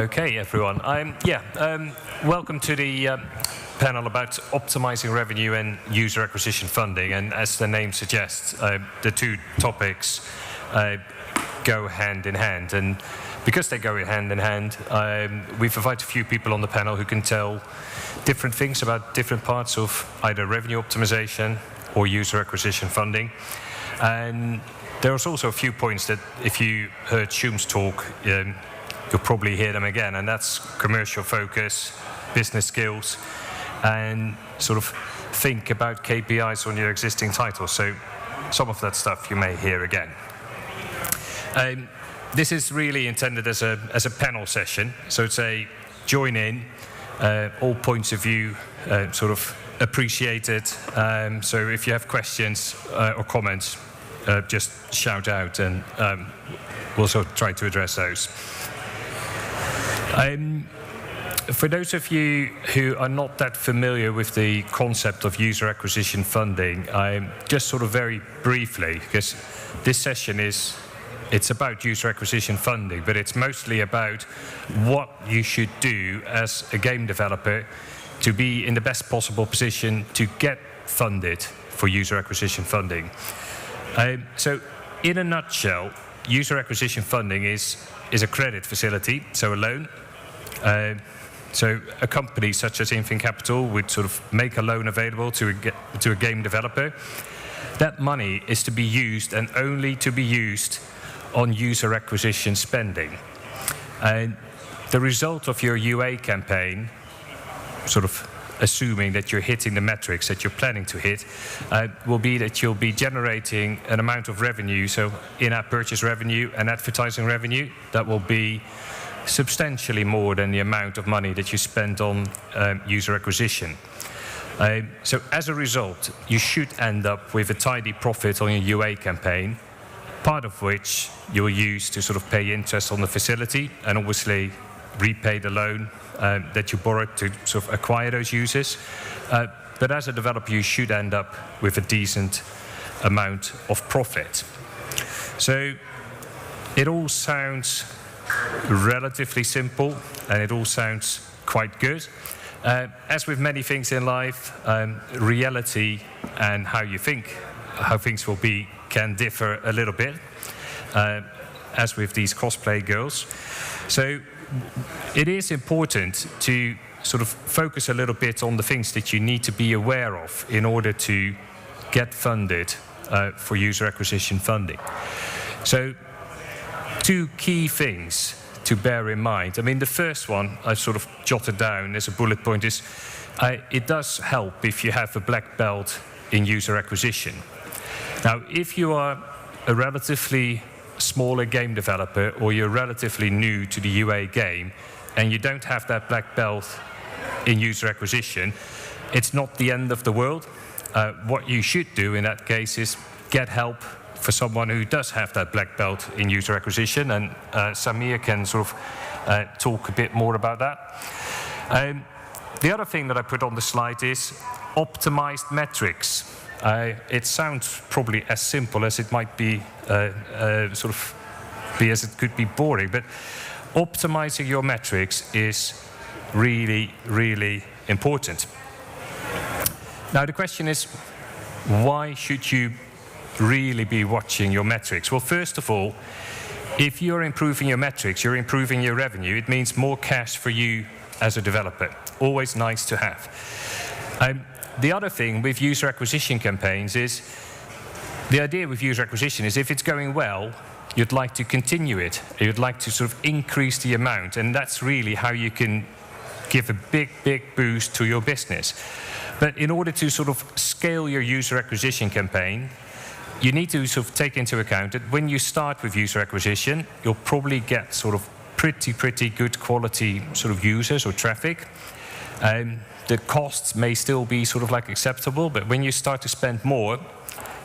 Okay, everyone. Welcome to the panel about optimizing revenue and user acquisition funding. And as the name suggests, the two topics go hand in hand. And because they go hand in hand, we've invited a few people on the panel who can tell different things about different parts of either revenue optimization or user acquisition funding. And there's also a few points that if you heard Shum's talk, you'll probably hear them again, and that's commercial focus, business skills, and sort of think about KPIs on your existing titles. So some of that stuff you may hear again. This is really intended as a panel session, so it's a join in, all points of view sort of appreciated. So if you have questions or comments, just shout out, and we'll also try to address those. For those of you who are not that familiar with the concept of user acquisition funding, just sort of very briefly, because this session it's about user acquisition funding, but it's mostly about what you should do as a game developer to be in the best possible position to get funded for user acquisition funding. So in a nutshell, user acquisition funding is a credit facility, so a loan. So a company such as Infin Capital would sort of make a loan available to a game developer. That money is to be used and only to be used on user acquisition spending. And the result of your UA campaign, sort of assuming that you're hitting the metrics that you're planning to hit, will be that you'll be generating an amount of revenue, so in-app purchase revenue and advertising revenue, that will be substantially more than the amount of money that you spend on user acquisition. So as a result, you should end up with a tidy profit on your UA campaign, part of which you'll use to sort of pay interest on the facility and obviously repay the loan that you borrowed to sort of acquire those users. But as a developer, you should end up with a decent amount of profit. So it all sounds relatively simple, and it all sounds quite good. As with many things in life, reality and how you think how things will be can differ a little bit, as with these cosplay girls. So it is important to sort of focus a little bit on the things that you need to be aware of in order to get funded for user acquisition funding. So two key things to bear in mind. I mean, the first one I've sort of jotted down as a bullet point is it does help if you have a black belt in user acquisition. Now, if you are a relatively smaller game developer or you're relatively new to the UA game and you don't have that black belt in user acquisition, it's not the end of the world. What you should do in that case is get help for someone who does have that black belt in user acquisition, and Samir can sort of talk a bit more about that. The other thing that I put on the slide is optimized metrics. It sounds probably as simple as it might be, as it could be boring, but optimizing your metrics is really, really important. Now the question is, why should you really be watching your metrics? Well, first of all, if you're improving your metrics, you're improving your revenue, it means more cash for you as a developer. Always nice to have. The other thing with user acquisition campaigns is, the idea with user acquisition is if it's going well, you'd like to continue it. You'd like to sort of increase the amount, and that's really how you can give a big, big boost to your business. But in order to sort of scale your user acquisition campaign, you need to sort of take into account that when you start with user acquisition, you'll probably get sort of pretty good quality sort of users or traffic. The costs may still be sort of like acceptable, but when you start to spend more,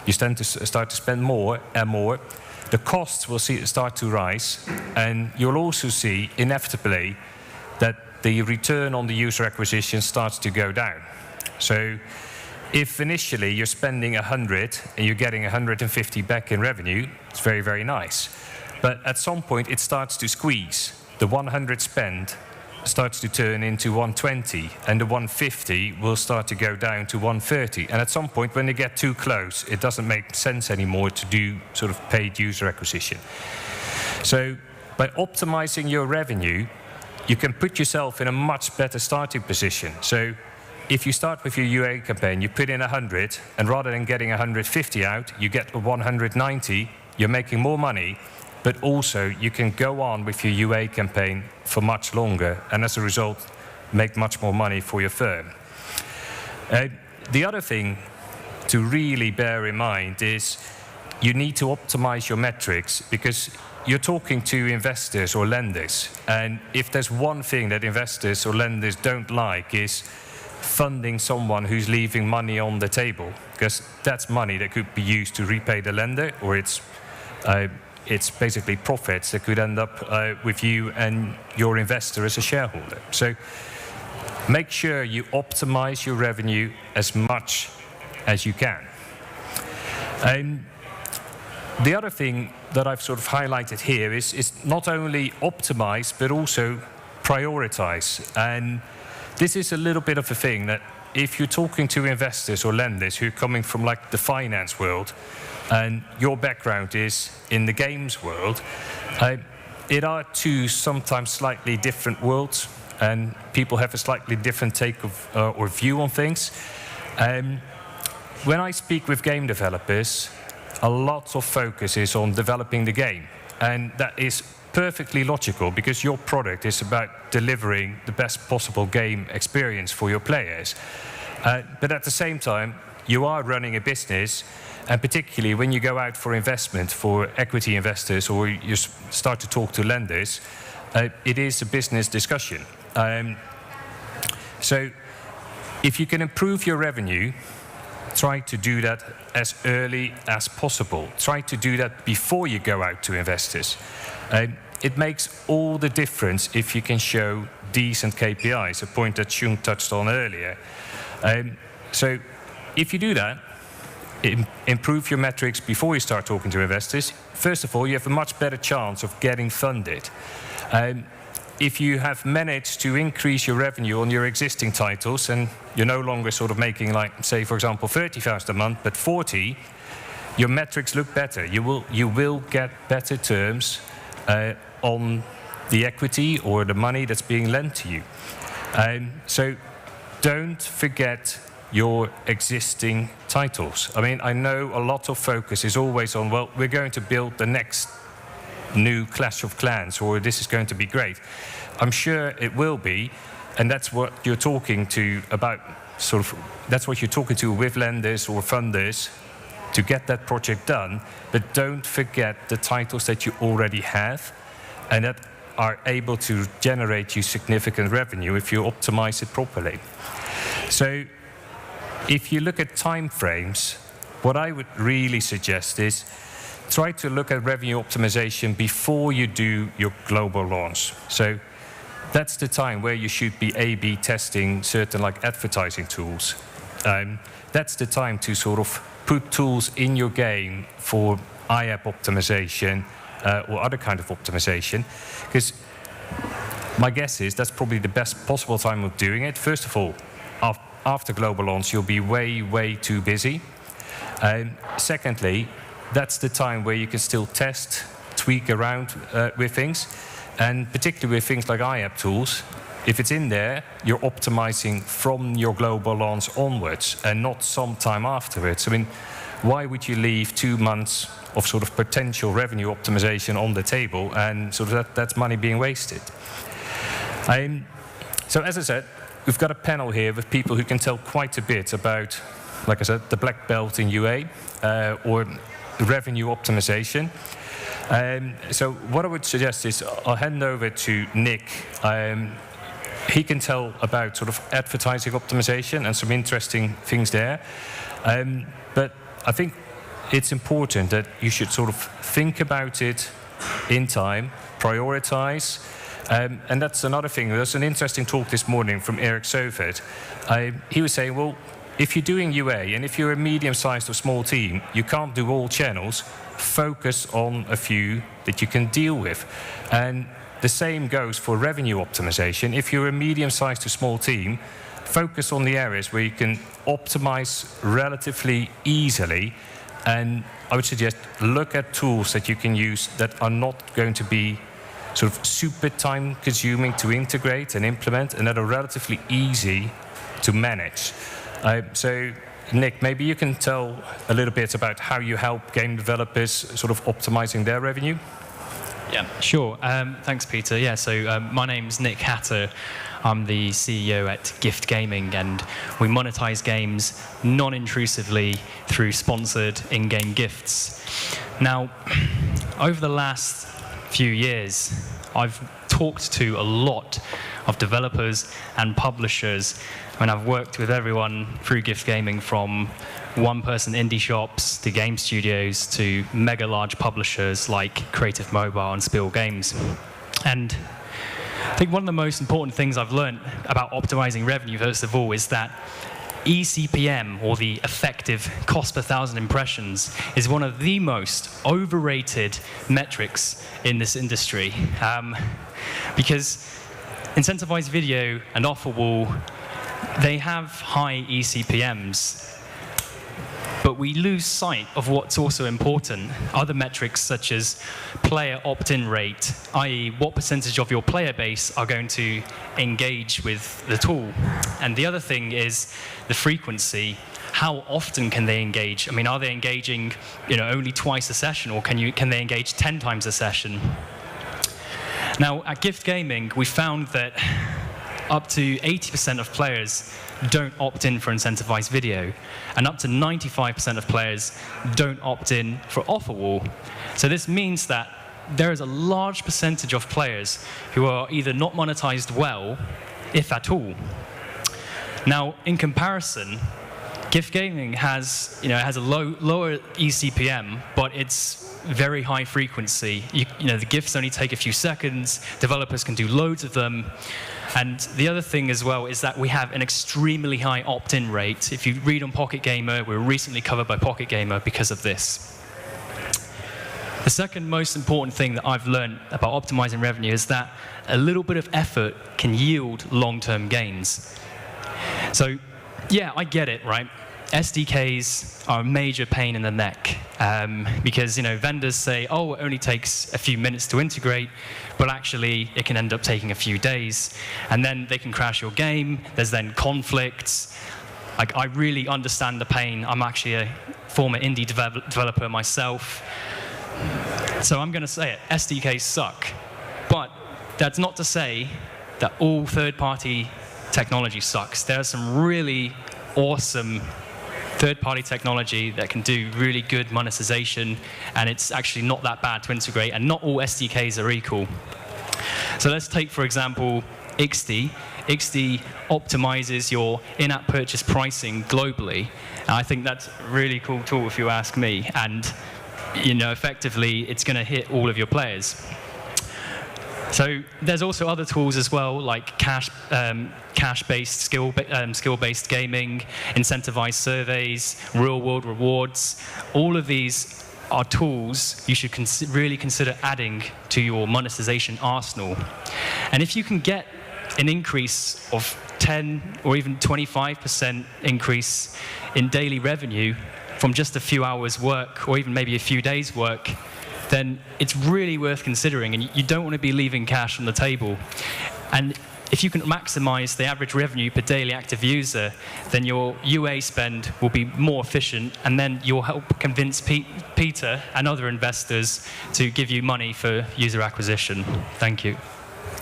you tend to start to spend more and more, the costs will start to rise, and you'll also see inevitably that the return on the user acquisition starts to go down. So if initially you're spending 100 and you're getting 150 back in revenue, it's very, very nice. But at some point it starts to squeeze. the 100 spent starts to turn into 120, and the 150 will start to go down to 130. And at some point, when they get too close, it doesn't make sense anymore to do sort of paid user acquisition. So by optimizing your revenue, you can put yourself in a much better starting position. So if you start with your UA campaign, you put in 100, and rather than getting 150 out, you get a 190, you're making more money, but also you can go on with your UA campaign for much longer, and as a result, make much more money for your firm. The other thing to really bear in mind is you need to optimize your metrics, because you're talking to investors or lenders, and if there's one thing that investors or lenders don't like is funding someone who's leaving money on the table, because that's money that could be used to repay the lender, or it's basically profits that could end up with you and your investor as a shareholder. So make sure you optimize your revenue as much as you can. The other thing that I've sort of highlighted here is not only optimize, but also prioritize. And this is a little bit of a thing that if you're talking to investors or lenders who are coming from like the finance world, and your background is in the games world, it are two sometimes slightly different worlds, and people have a slightly different take of or view on things. When I speak with game developers, a lot of focus is on developing the game, and that is perfectly logical, because your product is about delivering the best possible game experience for your players. But at the same time, you are running a business, and particularly when you go out for investment for equity investors, or you start to talk to lenders, it is a business discussion. So if you can improve your revenue, try to do that as early as possible. Try to do that before you go out to investors. It makes all the difference if you can show decent KPIs, a point that Shung touched on earlier. So if you do that, improve your metrics before you start talking to investors, first of all, you have a much better chance of getting funded. If you have managed to increase your revenue on your existing titles, and you're no longer sort of making, like, say, for example, 30,000 a month, but 40, your metrics look better. You will get better terms on the equity or the money that's being lent to you. So don't forget your existing titles. I mean, I know a lot of focus is always on, well, we're going to build the next new Clash of Clans, or this is going to be great. I'm sure it will be, and that's what you're talking to about, sort of, that's what you're talking to with lenders or funders to get that project done. But don't forget the titles that you already have and that are able to generate you significant revenue if you optimize it properly. So if you look at time frames, what I would really suggest is try to look at revenue optimization before you do your global launch. So that's the time where you should be A/B testing certain like advertising tools. That's the time to sort of put tools in your game for IAP optimization or other kind of optimization. Because my guess is that's probably the best possible time of doing it. First of all, after global launch, you'll be way, way too busy. Secondly, that's the time where you can still test, tweak around with things, and particularly with things like IAP tools. If it's in there, you're optimizing from your global launch onwards and not some time afterwards. I mean, why would you leave 2 months of sort of potential revenue optimization on the table, and sort of that's money being wasted? So as I said, we've got a panel here with people who can tell quite a bit about, like I said, the black belt in UA or revenue optimization. So what I would suggest is I'll hand over to Nick. He can tell about sort of advertising optimization and some interesting things there. But I think it's important that you should sort of think about it in time, prioritize. And that's another thing. There's an interesting talk this morning from Eric Sovert. He was saying, well, if you're doing UA and if you're a medium-sized or small team, you can't do all channels. Focus on a few that you can deal with. And the same goes for revenue optimization. If you're a medium-sized to small team, focus on the areas where you can optimize relatively easily. And I would suggest look at tools that you can use that are not going to be sort of super time-consuming to integrate and implement, and that are relatively easy to manage. So, Nick, maybe you can tell a little bit about how you help game developers sort of optimizing their revenue? Yeah, sure. Thanks, Peter. Yeah, so my name's Nick Hatter. I'm the CEO at Gift Gaming, and we monetize games non-intrusively through sponsored in-game gifts. Now, over the last few years, I've talked to a lot of developers and publishers, and I've worked with everyone through Gift Gaming, from one-person indie shops to game studios to mega large publishers like Creative Mobile and Spiel Games. And I think one of the most important things I've learned about optimizing revenue, first of all, is that eCPM, or the effective cost per thousand impressions, is one of the most overrated metrics in this industry. Because incentivized video and offer wall, they have high eCPMs, but we lose sight of what's also important. Other metrics such as player opt-in rate, i.e. what percentage of your player base are going to engage with the tool. And the other thing is the frequency. How often can they engage? I mean, are they engaging, only twice a session, or can they engage 10 times a session? Now, at Gift Gaming, we found that up to 80% of players don't opt in for incentivized video, and up to 95% of players don't opt in for offer wall. So this means that there is a large percentage of players who are either not monetized well, if at all. Now, in comparison, Gift Gaming has a lower eCPM, but it's very high frequency. The gifts only take a few seconds. Developers can do loads of them. And the other thing as well is that we have an extremely high opt-in rate. If you read on Pocket Gamer, we were recently covered by Pocket Gamer because of this. The second most important thing that I've learned about optimizing revenue is that a little bit of effort can yield long-term gains. So, yeah, I get it, right? SDKs are a major pain in the neck because vendors say, oh, it only takes a few minutes to integrate, but actually it can end up taking a few days, and then they can crash your game. There's then conflicts. I really understand the pain. I'm actually a former indie developer myself, so I'm going to say it. SDKs suck, but that's not to say that all third-party technology sucks. There are some really awesome third-party technology that can do really good monetization, and it's actually not that bad to integrate, and not all SDKs are equal. So let's take, for example, Ixty. Ixty optimizes your in-app purchase pricing globally, and I think that's a really cool tool if you ask me, and effectively it's going to hit all of your players. So there's also other tools as well, like cash-based, skill-based gaming, incentivized surveys, real-world rewards. All of these are tools you should really consider adding to your monetization arsenal. And if you can get an increase of 10 or even 25% increase in daily revenue from just a few hours work, or even maybe a few days work, then it's really worth considering, and you don't want to be leaving cash on the table. And if you can maximize the average revenue per daily active user, then your UA spend will be more efficient, and then you'll help convince Peter and other investors to give you money for user acquisition. Thank you.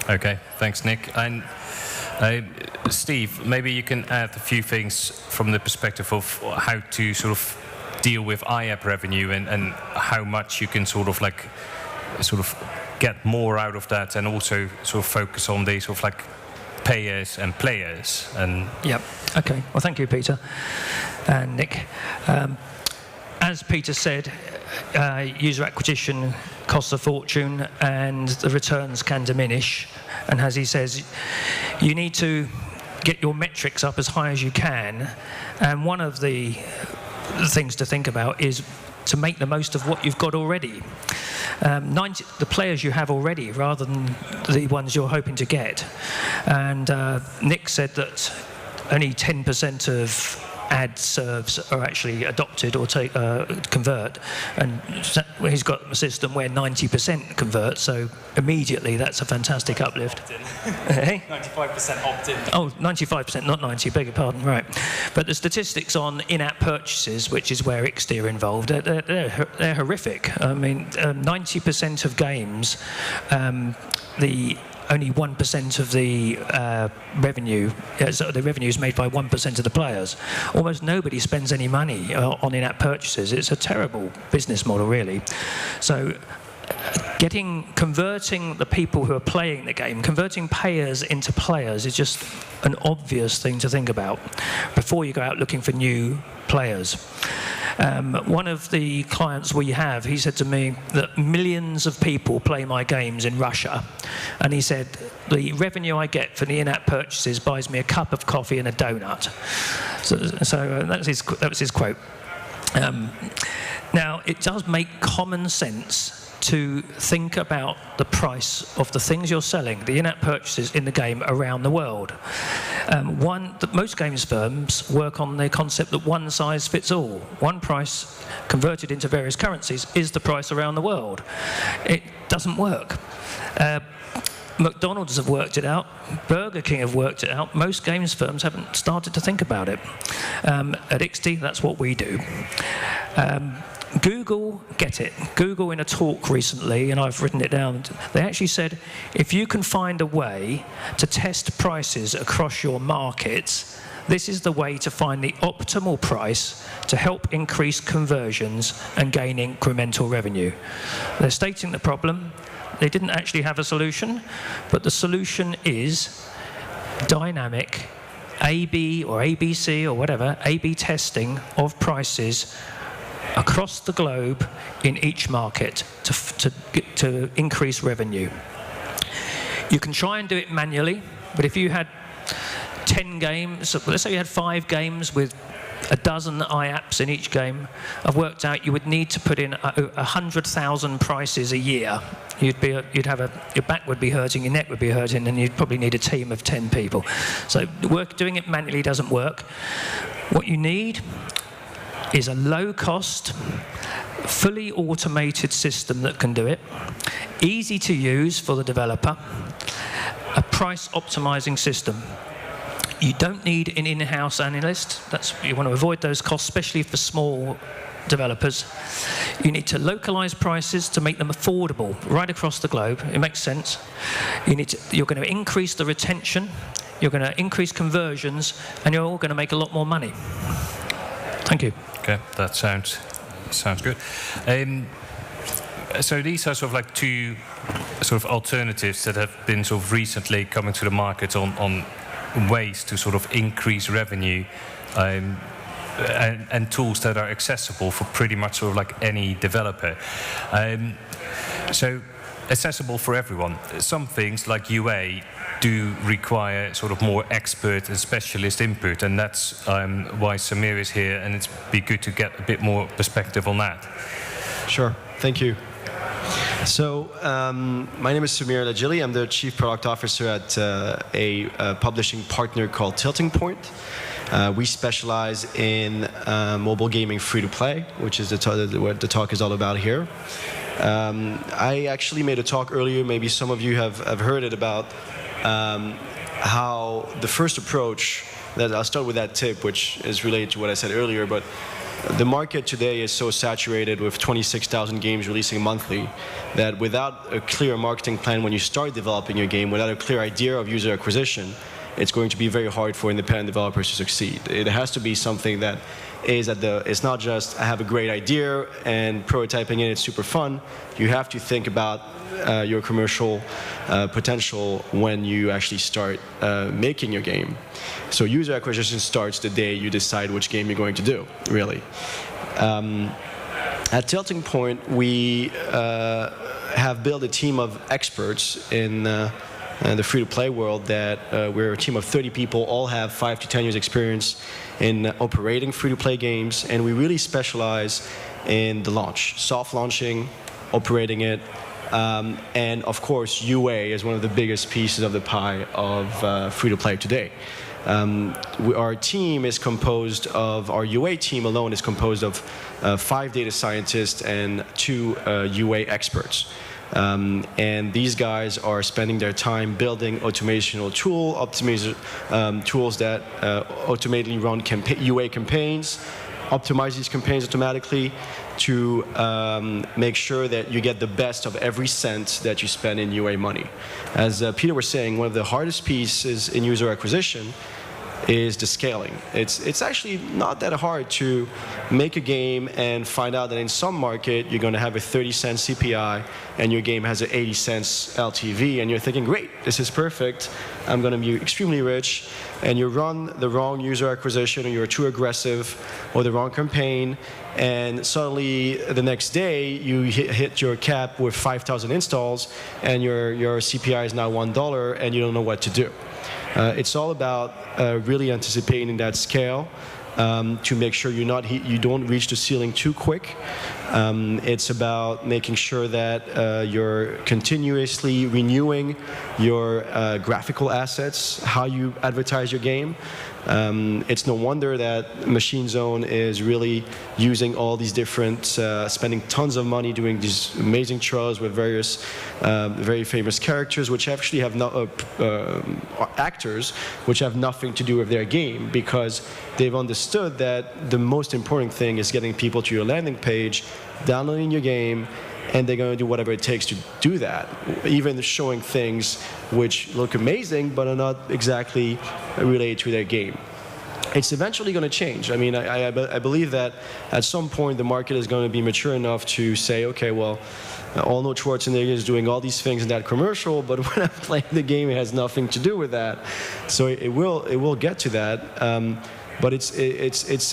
Okay, thanks, Nick. And Steve, maybe you can add a few things from the perspective of how to sort of deal with IAP revenue and how much you can sort of get more out of that, and also sort of focus on the sort of payers and players. And yep. Okay. Well, thank you, Peter and Nick. As Peter said, user acquisition costs a fortune, and the returns can diminish. And as he says, you need to get your metrics up as high as you can. And one of the things to think about is to make the most of what you've got already. The players you have already, rather than the ones you're hoping to get. And Nick said that only 10% of ad serves are actually adopted or convert, and he's got a system where 90% convert, so immediately that's a fantastic uplift. 95% opt-in. Oh, 95%, not 90, beg your pardon, right. But the statistics on in-app purchases, which is where Ixty are involved, they're horrific. I mean, 90% of games, only 1% of the revenue, so the revenue is made by 1% of the players. Almost nobody spends any money on in-app purchases. It's a terrible business model, really. So converting the people who are playing the game, converting payers into players is just an obvious thing to think about before you go out looking for new players. One of the clients we have, he said to me that millions of people play my games in Russia, and he said the revenue I get for the in-app purchases buys me a cup of coffee and a donut. So that was his quote. Now, it does make common sense to think about the price of the things you're selling, the in-app purchases in the game around the world. Most games firms work on the concept that one size fits all. One price converted into various currencies is the price around the world. It doesn't work. McDonald's have worked it out, Burger King have worked it out, most games firms haven't started to think about it. At Ixty, that's what we do. Google get it. Google, in a talk recently, and I've written it down, they actually said, if you can find a way to test prices across your markets, this is the way to find the optimal price to help increase conversions and gain incremental revenue. They're stating the problem. They didn't actually have a solution, but the solution is dynamic A/B or ABC or whatever, A/B testing of prices across the globe in each market to increase revenue. You can try and do it manually, but if you had 10 games, let's say you had 5 games with a dozen iApps in each game, I've worked out you would need to put in 100,000 prices a year. Your back would be hurting, your neck would be hurting, and you'd probably need a team of 10 people. So doing it manually doesn't work. What you need is a low-cost, fully automated system that can do it, easy to use for the developer, a price optimizing system. You don't need an in-house analyst. You want to avoid those costs, especially for small developers. You need to localize prices to make them affordable right across the globe. It makes sense. You're going to increase the retention, you're going to increase conversions, and you're all going to make a lot more money. Thank you. Okay, that sounds good. So these are sort of like two sort of alternatives that have been sort of recently coming to the market on ways to sort of increase revenue, and tools that are accessible for pretty much sort of like any developer. So accessible for everyone. Some things like UA do require sort of more expert and specialist input, and that's why Samir is here, and it'd be good to get a bit more perspective on that. Sure, thank you. So my name is Samir Lajili. I'm the Chief Product Officer at a publishing partner called Tilting Point. We specialize in mobile gaming free-to-play, which is what the talk is all about here. I actually made a talk earlier, maybe some of you have heard it, about how the first approach, I'll start with that tip, which is related to what I said earlier, but the market today is so saturated with 26,000 games releasing monthly that without a clear marketing plan when you start developing your game, without a clear idea of user acquisition, it's going to be very hard for independent developers to succeed. It has to be something that is it's not just I have a great idea and prototyping it, it's super fun. You have to think about your commercial potential when you actually start making your game. So user acquisition starts the day you decide which game you're going to do, really. At Tilting Point, we have built a team of experts in the free-to-play world that we're a team of 30 people, all have 5 to 10 years experience in operating free-to-play games, and we really specialize in the launch, soft launching, operating it, and of course UA is one of the biggest pieces of the pie of free-to-play today. Our team is composed of, our UA team alone is composed of 5 data scientists and 2 UA experts. And these guys are spending their time building automational tools that automatically run UA campaigns, optimize these campaigns automatically to make sure that you get the best of every cent that you spend in UA money. As Peter was saying, one of the hardest pieces in user acquisition is the scaling. It's actually not that hard to make a game and find out that in some market you're going to have a 30-cent CPI and your game has an 80 cents LTV, and you're thinking, great, this is perfect, I'm going to be extremely rich, and you run the wrong user acquisition, or you're too aggressive, or the wrong campaign, and suddenly the next day you hit your cap with 5,000 installs and your CPI is now $1 and you don't know what to do. It's all about really anticipating that scale to make sure you don't reach the ceiling too quick. It's about making sure that you're continuously renewing your graphical assets, how you advertise your game. It's no wonder that Machine Zone is really using all these different, spending tons of money doing these amazing trailers with various very famous characters, which actually have actors which have nothing to do with their game, because they've understood that the most important thing is getting people to your landing page, downloading your game, and they're going to do whatever it takes to do that, even showing things which look amazing but are not exactly related to their game. It's eventually going to change. I mean, I believe that at some point the market is going to be mature enough to say, okay, well, Arnold Schwarzenegger is doing all these things in that commercial, but when I'm playing the game, it has nothing to do with that. So it will get to that. But it's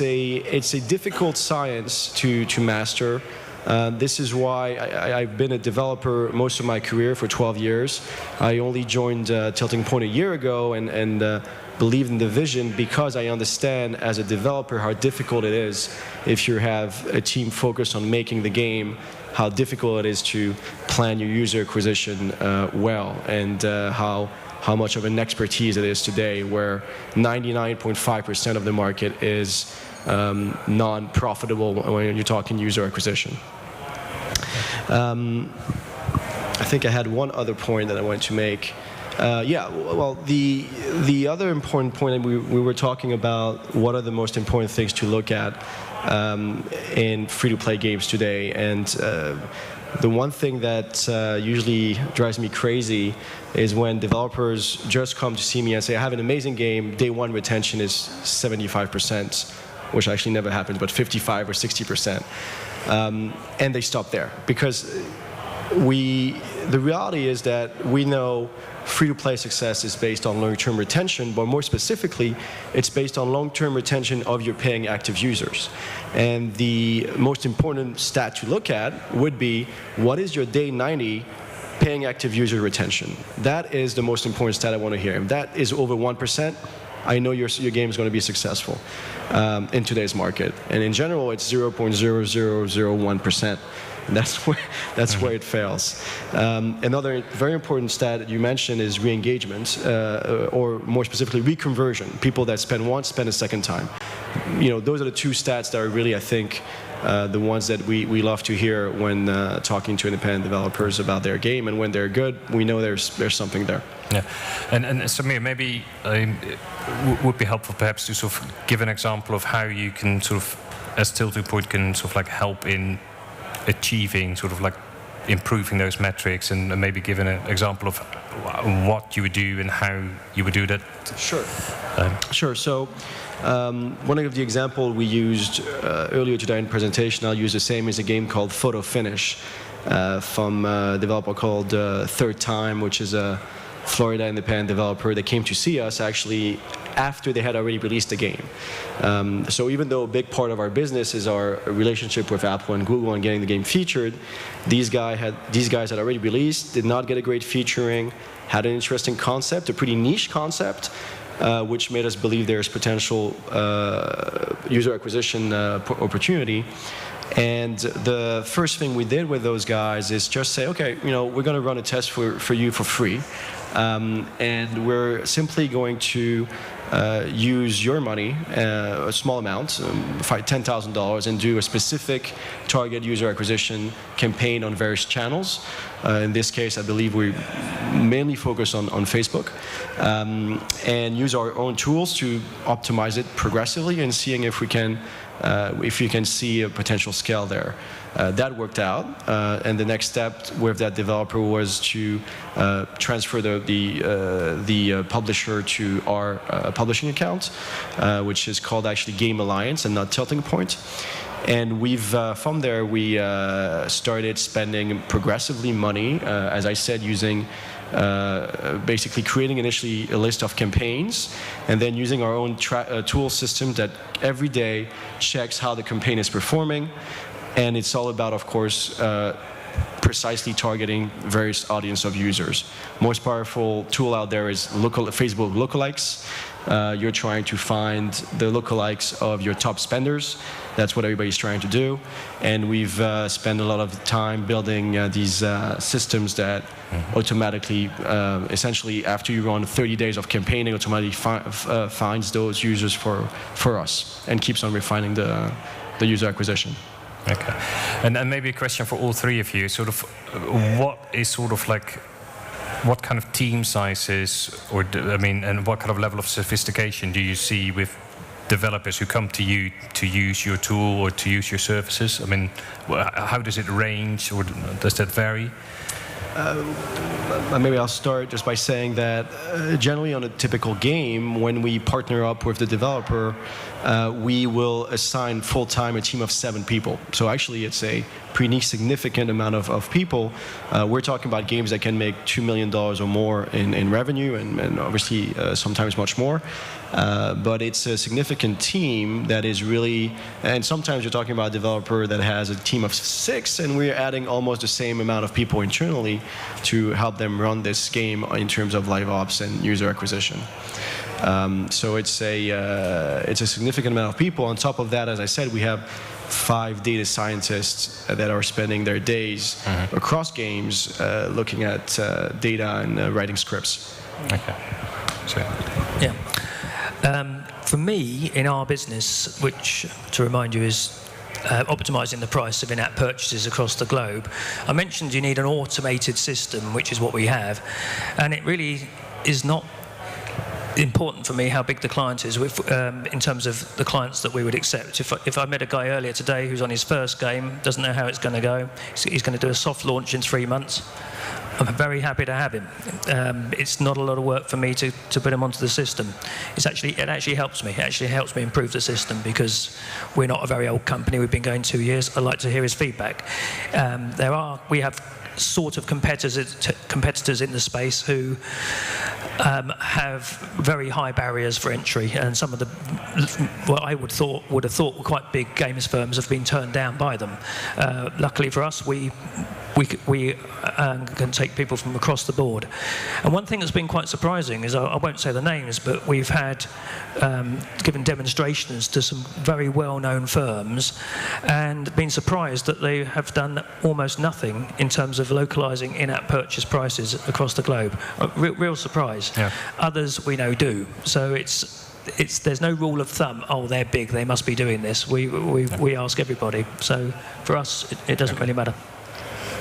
a difficult science to master. This is why I've been a developer most of my career, for 12 years. I only joined Tilting Point a year ago and believed in the vision because I understand as a developer how difficult it is if you have a team focused on making the game, how difficult it is to plan your user acquisition well, and how much of an expertise it is today, where 99.5% of the market is non-profitable when you're talking user acquisition. I think I had one other point that I wanted to make. Well, the other important point that we were talking about, what are the most important things to look at in free-to-play games today, and the one thing that usually drives me crazy is when developers just come to see me and say, I have an amazing game, day one retention is 75%, which actually never happens, but 55 or 60%. And they stop there. Because the reality is that we know free-to-play success is based on long-term retention, but more specifically, it's based on long-term retention of your paying active users. And the most important stat to look at would be, what is your day 90 paying active user retention? That is the most important stat I want to hear. If that is over 1%, I know your game is going to be successful in today's market. And in general, it's 0.0001%. That's where it fails. Another very important stat that you mentioned is re-engagement, or more specifically, reconversion. People that spend once, spend a second time. Those are the two stats that are really, I think, the ones that we love to hear when talking to independent developers about their game. And when they're good, we know there's something there. Yeah, and Samir, maybe it would be helpful perhaps to sort of give an example of how you can sort of, as Tilting Point, can sort of like help in achieving sort of like improving those metrics, and maybe give an example of what you would do and how you would do that. Sure. Sure. So one of the examples we used earlier today in presentation, I'll use the same, is a game called Photo Finish from a developer called Third Time, which is a Florida independent developer that came to see us actually after they had already released the game. So even though a big part of our business is our relationship with Apple and Google and getting the game featured, these guys had already released, did not get a great featuring, had an interesting concept, a pretty niche concept, which made us believe there's potential user acquisition opportunity. And the first thing we did with those guys is just say, okay, we're going to run a test for you for free. And we're simply going to use your money, a small amount, $10,000, and do a specific target user acquisition campaign on various channels. In this case, I believe we mainly focus on Facebook, and use our own tools to optimize it progressively and seeing if we can see a potential scale there. That worked out, and the next step with that developer was to transfer the publisher to our publishing account, which is called actually Game Alliance and not Tilting Point. And from there we started spending progressively money, as I said, using basically creating initially a list of campaigns and then using our own tool system that every day checks how the campaign is performing. And it's all about, of course, precisely targeting various audience of users. Most powerful tool out there is Facebook lookalikes. You're trying to find the lookalikes of your top spenders. That's what everybody's trying to do. And we've spent a lot of time building these systems that automatically, essentially, after you run 30 days of campaigning, automatically finds those users for us and keeps on refining the user acquisition. Okay, and maybe a question for all three of you. Sort of, what kind of team sizes, and what kind of level of sophistication do you see with developers who come to you to use your tool or to use your services? I mean, how does it range, or does that vary? Maybe I'll start just by saying that generally on a typical game, when we partner up with the developer, we will assign full-time a team of 7 people. So actually it's a pretty significant amount of people. We're talking about games that can make $2 million or more in revenue, and obviously sometimes much more. But it's a significant team that is really, and sometimes you're talking about a developer that has a team of 6, and we're adding almost the same amount of people internally to help them run this game in terms of live ops and user acquisition. So it's a significant amount of people. On top of that, as I said, we have 5 data scientists that are spending their days across games looking at data and writing scripts. Okay. So. Yeah. For me, in our business, which, to remind you, is optimizing the price of in-app purchases across the globe, I mentioned you need an automated system, which is what we have, and it really is not important for me how big the client is in terms of the clients that we would accept. If I met a guy earlier today who's on his first game, doesn't know how it's going to go, he's going to do a soft launch in 3 months, I'm very happy to have him. It's not a lot of work for me to put him onto the system. It actually helps me. It actually helps me improve the system because we're not a very old company. We've been going 2 years. I'd like to hear his feedback. We have sort of competitors in the space who have very high barriers for entry, and some of what I would have thought were quite big games firms have been turned down by them. Luckily for us, we can take people from across the board. And one thing that's been quite surprising is, I won't say the names, but we've had given demonstrations to some very well-known firms and been surprised that they have done almost nothing in terms of localizing in-app purchase prices across the globe. Real surprise. Yeah. Others we know do. So there's no rule of thumb, oh, they're big, they must be doing this. We ask everybody. So for us, it doesn't really matter.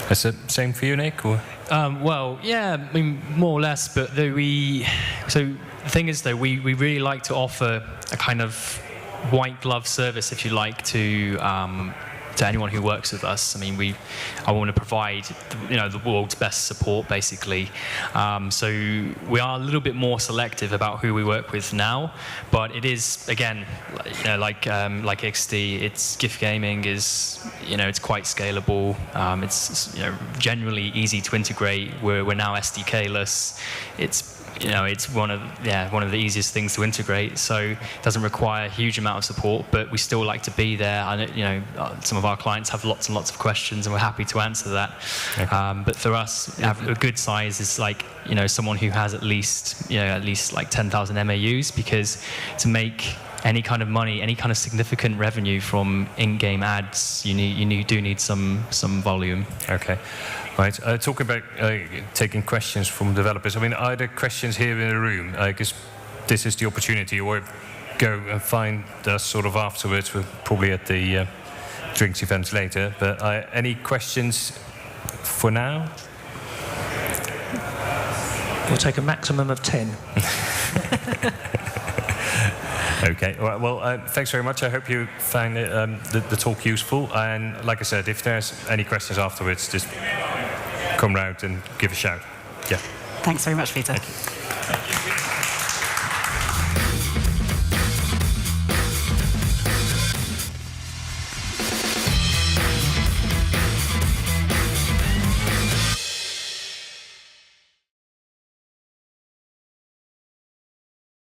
Is it same for you, Nick? Or? Well, yeah, I mean, more or less. But so the thing is, though, we really like to offer a kind of white glove service, if you like, to to anyone who works with us. I mean, I want to provide, the world's best support, basically. So we are a little bit more selective about who we work with now, but it is, again, like XD, it's gift gaming is, it's quite scalable. It's generally easy to integrate. We're now SDK-less. It's one of the easiest things to integrate, so it doesn't require a huge amount of support, but we still like to be there. And some of our clients have lots and lots of questions, and we're happy to answer that. Okay. But for us, a good size is like someone who has at least like 10,000 MAUs, because to make any kind of money, any kind of significant revenue from in-game ads, you do need some volume. Okay. Right. Talking about taking questions from developers. I mean, are there questions here in the room? Because this is the opportunity, or go and find us sort of afterwards. We're probably at the drinks events later. But any questions for now? We'll take a maximum of 10. Okay. Well, thanks very much. I hope you found the talk useful. And like I said, if there's any questions afterwards, just come round and give a shout. Yeah. Thanks very much, Peter. Thank you.